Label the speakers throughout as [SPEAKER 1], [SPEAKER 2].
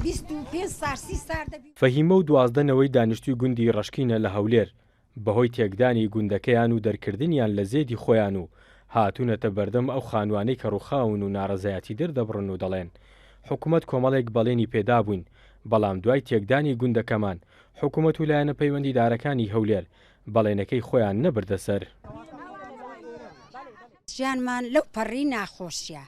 [SPEAKER 1] 25 سار 30 سار دەبی.
[SPEAKER 2] فەهیمە و دوازدەنەوەی دانیشتووی گوندی ڕشکینە لە هەولێر بەهۆی تێکدانی گوندەکەیان و دەرکردنیان لە زێدی خۆیان و هاتوونەتە بەردەم ئەو خانوانەی کە ڕووخاون و ناڕەزایەتی دەردەبڕن و دەڵێن حکوومەت کۆمەڵێک بەڵێنی پێدا بووین بەڵام دوای تێکدانی گوندەکەمان حکوومەت و لایەنە پەیوەندیدارەکانی هەولێر بەڵێنەکەی خۆیان نەبردە سەر.
[SPEAKER 1] ژیانمان لەو پەڕی ناخۆشیە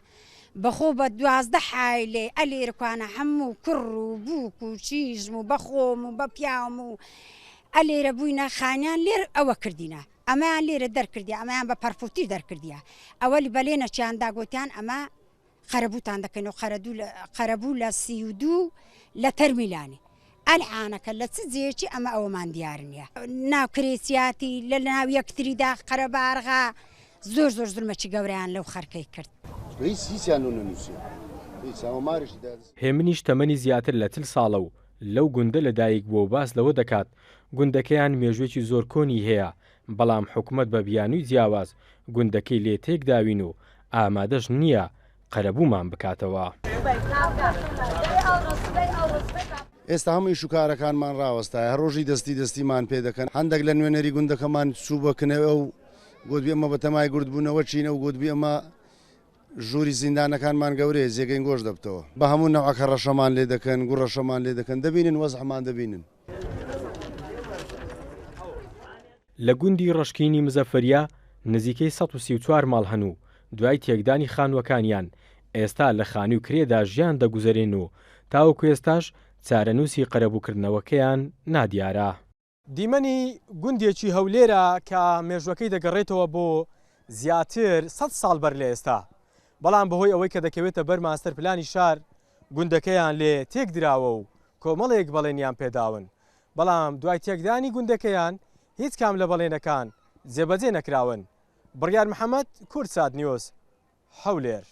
[SPEAKER 1] بەخۆ بە 12 حایلێ ئەلێرەکوانە هەموو کوڕ و بووک و چیژم و بەخۆم و بە پیاوم و ئەلێرە بووینە خانیان لێر ئەوە کردینە ئەمەیان لێرە دەرکردی ئەمەیان بە پەرفوتی دەرکردیە ئەوەلی بەلێنە چیاندا گوتیان ئەمە خەرەبووتان دەکەن و خەرەبوو لە 32 لە تەرمیلانی ئەلعانەکە لە چ جێکی ئەمە ئەوەمان دیار نییە ناو کرێسیاتی لە ناو یەکتریدا قەرەبارغا زۆر زلمەکی گەورەیان لەو خەرکەی کرد.
[SPEAKER 2] هێمنیش تەمەنی زیاتر لە 40 ساڵە و لەو گوندە لەدایک بووە و باس لەوە دەکات گوندەکەیان مێژوێکی زۆر کۆنی هەیە بەڵام حکوومەت بە بیانووی جیاواز گوندەکەی لێ تێکداوین و ئامادەش نییە قەرەبوومان بکاتەوە.
[SPEAKER 3] ئێستا هەموو ئیشوکارەکانمان ڕاوەستایە ڕۆژی دەستیمان پێ دەکەن هەندێک لە نوێنەری گوندەکەمان چوو بەکنەوە و گوتبی ئەمە بە تەمای گوردبوونەوە چینە و گوتبی ئەمە ژووری زیندانەکانمان گەورەیە جێگەی گۆش دەبتەوە بە هەموو نەوەکە ڕەشەمان لێ دەکەن گوڕەشەمان لێ دەکەن دەبینن وەزعمان دەبینن.
[SPEAKER 2] لە گوندی ڕشکینی مزەفەریە نزیکەی 134 ماڵ هەن و دوای تێکدانی خانووەکانیان ئێستا لە خانی و کرێدا ژیان دەگوزارێن و تاوەکو ئێستاش چارەنووسی قەرەبووکردنەوەکەیان نادیارە.
[SPEAKER 4] دیمەنی گوندێکی هەولێرە کە مێژوەکەی دەگەڕێتەوە بۆ زیاتر 100 ساڵ بەر لە ئێستا بەڵام بەهۆی ئەوەی کە دەکەوێتە بەر ماستەرپلانی شار گوندەکەیان لێ تێک دراوە و کۆمەڵێک بەڵێنیان پێداون بەڵام دوای تێکدانی گوندەکەیان هیچ کام لە بەڵێنەکان جێبەجێ نەکراون. بڕیار محەممەد کورسات نیۆز هەولێر.